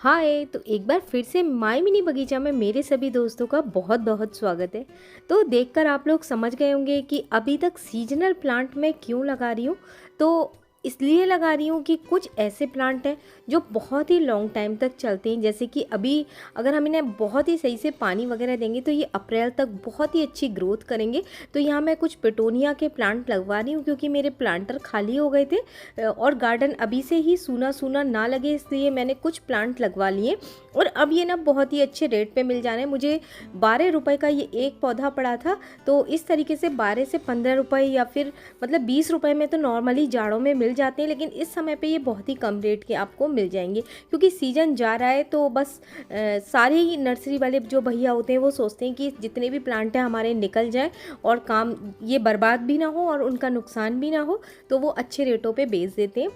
हाय। तो एक बार फिर से माय मिनी बगीचा में मेरे सभी दोस्तों का बहुत बहुत स्वागत है। तो देखकर आप लोग समझ गए होंगे कि अभी तक सीजनल प्लांट मैं क्यों लगा रही हूँ। तो इसलिए लगा रही हूँ कि कुछ ऐसे प्लांट हैं जो बहुत ही लॉन्ग टाइम तक चलते हैं। जैसे कि अभी अगर हम इन्हें बहुत ही सही से पानी वगैरह देंगे तो ये अप्रैल तक बहुत ही अच्छी ग्रोथ करेंगे। तो यहाँ मैं कुछ पिटोनिया के प्लांट लगवा रही हूँ क्योंकि मेरे प्लांटर खाली हो गए थे और गार्डन अभी से ही सूना सूना ना लगे, इसलिए मैंने कुछ प्लांट लगवा लिए। और अब ये ना बहुत ही अच्छे रेट पे मिल जाने। मुझे 12 रुपए का ये एक पौधा पड़ा था। तो इस तरीके से 12 से 15 रुपए या फिर मतलब 20 रुपए में तो नॉर्मली जाड़ों में मिल जाते हैं, लेकिन इस समय पे ये बहुत ही कम रेट के आपको मिल जाएंगे क्योंकि सीजन जा रहा है। तो बस सारे ही नर्सरी वाले जो भैया होते हैं वो सोचते हैं कि जितने भी प्लांट हैं हमारे निकल जाएं और काम ये बर्बाद भी ना हो और उनका नुकसान भी ना हो, तो वो अच्छे रेटों पे बेच देते हैं।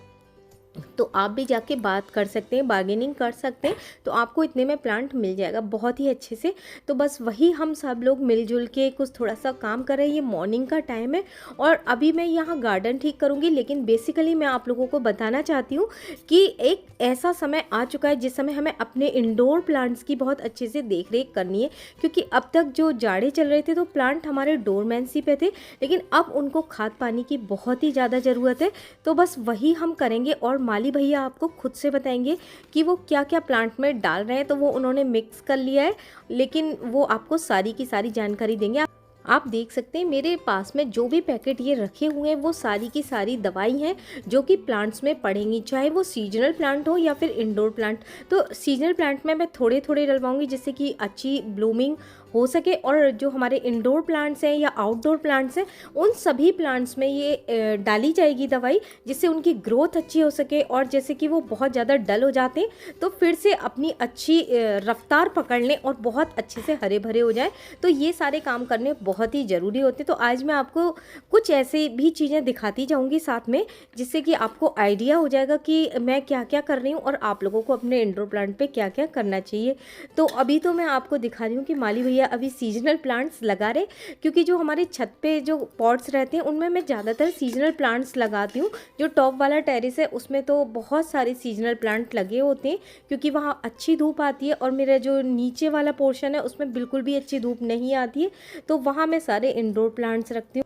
तो आप भी जाके बात कर सकते हैं, बार्गेनिंग कर सकते हैं, तो आपको इतने में प्लांट मिल जाएगा बहुत ही अच्छे से। तो बस वही हम सब लोग मिलजुल के कुछ थोड़ा सा काम कर रहे हैं। ये मॉर्निंग का टाइम है और अभी मैं यहाँ गार्डन ठीक करूँगी, लेकिन बेसिकली मैं आप लोगों को बताना चाहती हूँ कि एक ऐसा समय आ चुका है जिस समय हमें अपने इंडोर प्लांट्स की बहुत अच्छे से देख रेख करनी है। क्योंकि अब तक जो जाड़े चल रहे थे तो प्लांट हमारे डोरमेंसी पे थे, लेकिन अब उनको खाद पानी की बहुत ही ज़्यादा ज़रूरत है। तो बस वही हम करेंगे और माली भैया आपको खुद से बताएंगे कि वो क्या क्या प्लांट में डाल रहे हैं। तो वो उन्होंने मिक्स कर लिया है, लेकिन वो आपको सारी की सारी जानकारी देंगे। आप देख सकते हैं मेरे पास में जो भी पैकेट ये रखे हुए हैं वो सारी की सारी दवाई हैं जो कि प्लांट्स में पड़ेंगी, चाहे वो सीजनल प्लांट हो या फिर इंडोर प्लांट। तो सीजनल प्लांट में मैं थोड़े थोड़े डलवाऊंगी जिससे कि अच्छी ब्लूमिंग हो सके, और जो हमारे इंडोर प्लांट्स हैं या आउटडोर प्लांट्स हैं उन सभी प्लांट्स में ये डाली जाएगी दवाई, जिससे उनकी ग्रोथ अच्छी हो सके। और जैसे कि वो बहुत ज़्यादा डल हो जाते हैं तो फिर से अपनी अच्छी रफ्तार पकड़ लें और बहुत अच्छे से हरे भरे हो जाए। तो ये सारे काम करने बहुत ही ज़रूरी होते हैं। तो आज मैं आपको कुछ ऐसे भी चीज़ें दिखाती जाऊँगी साथ में, जिससे कि आपको आइडिया हो जाएगा कि मैं क्या क्या कर रही हूँ और आप लोगों को अपने इंडोर प्लांट पे क्या क्या करना चाहिए। तो अभी तो मैं आपको दिखा रही हूँ कि माली भैया अभी सीजनल प्लांट्स लगा रहे, क्योंकि जो हमारे छत पे जो पॉट्स रहते हैं उनमें मैं ज़्यादातर सीजनल प्लांट्स लगाती हूँ। जो टॉप वाला टेरेस है उसमें तो बहुत सारे सीजनल प्लांट लगे होते हैं क्योंकि वहाँ अच्छी धूप आती है, और मेरा जो नीचे वाला पोर्शन है उसमें बिल्कुल भी अच्छी धूप नहीं आती है। तो वहाँ मैं सारे इंडोर प्लांट्स रखती हूँ।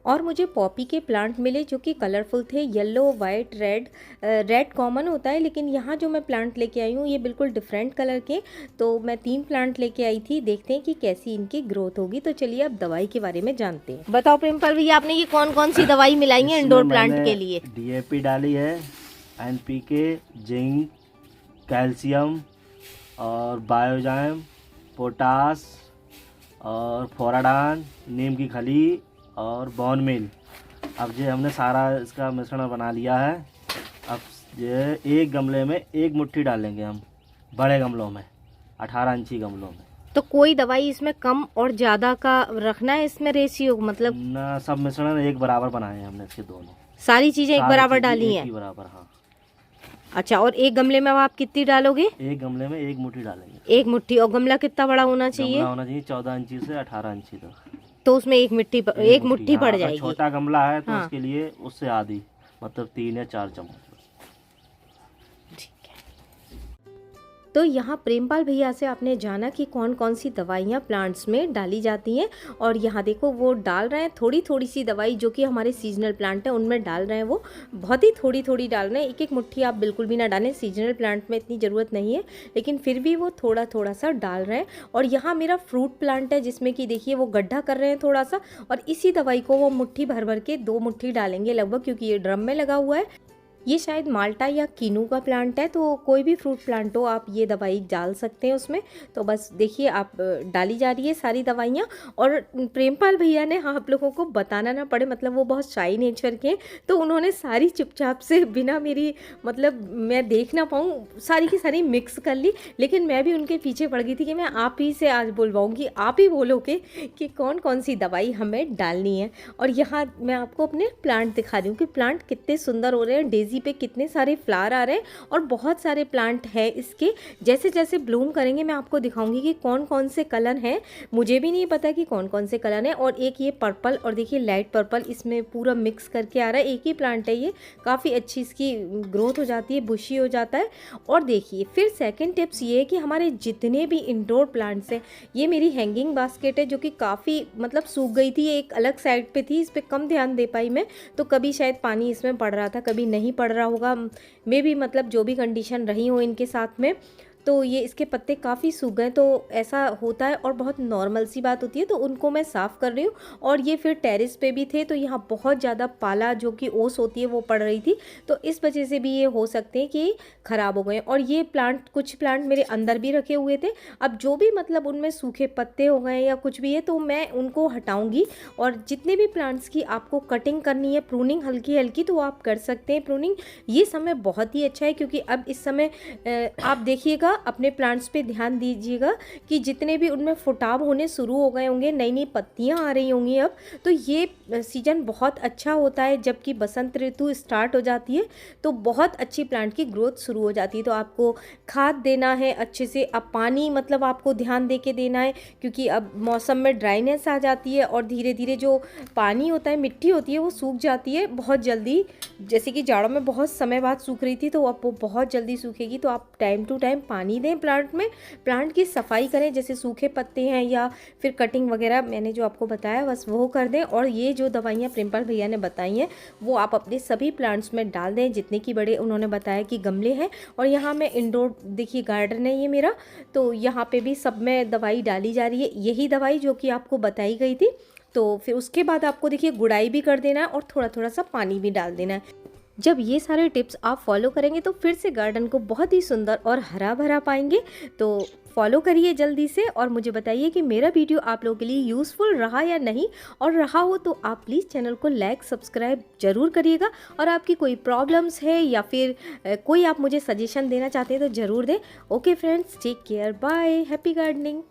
और मुझे पॉपी के प्लांट मिले जो कि कलरफुल थे, yellow, white, red. Red common होता है, लेकिन यहाँ जो मैं प्लांट लेके आई हूँ ये बिल्कुल डिफरेंट कलर के। तो मैं 3 प्लांट लेके आई थी, देखते हैं कि कैसी इनकी ग्रोथ होगी। तो चलिए अब दवाई के बारे में जानते हैं। बताओ प्रेमपाल भैया, आपने ये कौन कौन सी दवाई मिलाई है इंडोर प्लांट के लिए? डीएपी डाली है, एनपीके, जिंक, कैल्शियम और बायोजाइम, पोटास और फोराडान, नीम की खली और बॉन मिल। अब ये हमने सारा इसका मिश्रण बना लिया है। अब ये एक गमले में एक मुट्ठी डालेंगे हम, बड़े गमलों में, 18 इंची गमलों में। तो कोई दवाई इसमें कम और ज़्यादा का रखना है इसमें रेशियो, मतलब ना, सब मिश्रण एक बराबर बनाए हैं हमने इसके दोनों। सारी चीज़ें एक बराबर डाली हैं? बराबर, हाँ। अच्छा, और एक गमले में आप कितनी डालोगे? एक गमले में एक मुट्ठी डालेंगे। एक मुट्ठी। और गमला कितना बड़ा होना चाहिए? गमला होना चाहिए 14 इंची से 18 इंची तक। तो उसमें एक मुट्ठी पड़ जाएगी। छोटा गमला है तो हाँ। उसके लिए उससे आधी, मतलब 3 या 4 चम्मच। तो यहाँ प्रेमपाल भैया से आपने जाना कि कौन कौन सी दवाइयाँ प्लांट्स में डाली जाती हैं। और यहाँ देखो वो डाल रहे हैं थोड़ी थोड़ी सी दवाई, जो कि हमारे सीजनल प्लांट हैं उनमें डाल रहे हैं। वो बहुत ही थोड़ी थोड़ी डाल रहे हैं, एक एक मुट्ठी आप बिल्कुल भी ना डालें, सीजनल प्लांट में इतनी ज़रूरत नहीं है, लेकिन फिर भी वो थोड़ा थोड़ा सा डाल रहे हैं। और यहाँ मेरा फ्रूट प्लांट है जिसमें कि देखिए वो गड्ढा कर रहे हैं थोड़ा सा, और इसी दवाई को वो मुट्ठी भर भर के 2 मुट्ठी डालेंगे लगभग, क्योंकि ये ड्रम में लगा हुआ है। ये शायद माल्टा या कीनू का प्लांट है, तो कोई भी फ्रूट प्लांट हो आप ये दवाई डाल सकते हैं उसमें। तो बस देखिए आप डाली जा रही है सारी दवाइयाँ। और प्रेमपाल भैया ने आप लोगों को बताना ना पड़े, मतलब वो बहुत शाई नेचर के हैं, तो उन्होंने सारी चुपचाप से बिना मेरी मतलब मैं देख ना पाऊँ सारी की सारी मिक्स कर ली। लेकिन मैं भी उनके पीछे पड़ गई थी कि मैं आप ही से आज बुलवाऊँगी, आप ही बोलोगे कि कौन कौन सी दवाई हमें डालनी है। और यहाँ मैं आपको अपने प्लांट दिखा रही हूँ कि प्लांट कितने सुंदर हो रहे हैं। डेजी डेज़ी पे कितने सारे फ्लावर आ रहे हैं और बहुत सारे प्लांट है इसके। जैसे जैसे ब्लूम करेंगे मैं आपको दिखाऊंगी कि कौन कौन से कलर हैं, मुझे भी नहीं पता कि कौन कौन से कलर हैं। और एक ये पर्पल और देखिए लाइट पर्पल इसमें पूरा मिक्स करके आ रहा है। एक ही प्लांट है ये, काफ़ी अच्छी इसकी ग्रोथ हो जाती है, बुशी हो जाता है। और देखिए फिर सेकंड टिप्स ये है कि हमारे जितने भी इंडोर प्लांट्स हैं, ये मेरी हैंगिंग बास्केट है जो कि काफ़ी मतलब सूख गई थी, एक अलग साइड पे थी, इस पर कम ध्यान दे पाई मैं, तो कभी शायद पानी इसमें पड़ रहा था, कभी नहीं पड़ रहा होगा, मे भी मतलब जो भी कंडीशन रही हो इनके साथ में, तो ये इसके पत्ते काफ़ी सूख गए। तो ऐसा होता है और बहुत नॉर्मल सी बात होती है, तो उनको मैं साफ़ कर रही हूँ। और ये फिर टेरेस पे भी थे, तो यहाँ बहुत ज़्यादा पाला जो कि ओस होती है वो पड़ रही थी, तो इस वजह से भी ये हो सकते हैं कि ख़राब हो गए। और ये प्लांट, कुछ प्लांट मेरे अंदर भी रखे हुए थे, अब जो भी मतलब उनमें सूखे पत्ते हो गए या कुछ भी है तो मैं उनको हटाऊँगी। और जितने भी प्लांट्स की आपको कटिंग करनी है, प्रूनिंग हल्की हल्की, तो आप कर सकते हैं प्रूनिंग। ये समय बहुत ही अच्छा है क्योंकि अब इस समय आप देखिएगा अपने प्लांट्स पे ध्यान दीजिएगा कि जितने भी उनमें फुटाव होने शुरू हो गए होंगे, नई नई पत्तियां आ रही होंगी अब, तो ये सीजन बहुत अच्छा होता है। जबकि बसंत ऋतु स्टार्ट हो जाती है तो बहुत अच्छी प्लांट की ग्रोथ शुरू हो जाती है। तो आपको खाद देना है अच्छे से, अब पानी मतलब आपको ध्यान दे के देना है क्योंकि अब मौसम में ड्राइनेस आ जाती है और धीरे धीरे जो पानी होता है, मिट्टी होती है, वो सूख जाती है बहुत जल्दी। जैसे कि जाड़ों में बहुत समय बाद सूख रही थी, तो अब वो बहुत जल्दी सूखेगी। तो आप टाइम टू टाइम पानी दें प्लांट में, प्लांट की सफाई करें, जैसे सूखे पत्ते हैं या फिर कटिंग वगैरह मैंने जो आपको बताया बस वो कर दें। और ये जो दवाइयाँ प्रिंपल भैया ने बताई हैं वो आप अपने सभी प्लांट्स में डाल दें, जितने की बड़े उन्होंने बताया कि गमले हैं। और यहाँ मैं इंडोर देखिए गार्डन है ये मेरा, तो यहाँ पे भी सब में दवाई डाली जा रही है, यही दवाई जो कि आपको बताई गई थी। तो फिर उसके बाद आपको देखिए गुड़ाई भी कर देना है और थोड़ा थोड़ा सा पानी भी डाल देना है। जब ये सारे टिप्स आप फॉलो करेंगे तो फिर से गार्डन को बहुत ही सुंदर और हरा भरा पाएंगे। तो फॉलो करिए जल्दी से और मुझे बताइए कि मेरा वीडियो आप लोगों के लिए यूज़फुल रहा या नहीं, और रहा हो तो आप प्लीज़ चैनल को लाइक सब्सक्राइब ज़रूर करिएगा। और आपकी कोई प्रॉब्लम्स है या फिर कोई आप मुझे सजेशन देना चाहते हैं तो ज़रूर दें। Okay friends, take care, bye, happy gardening.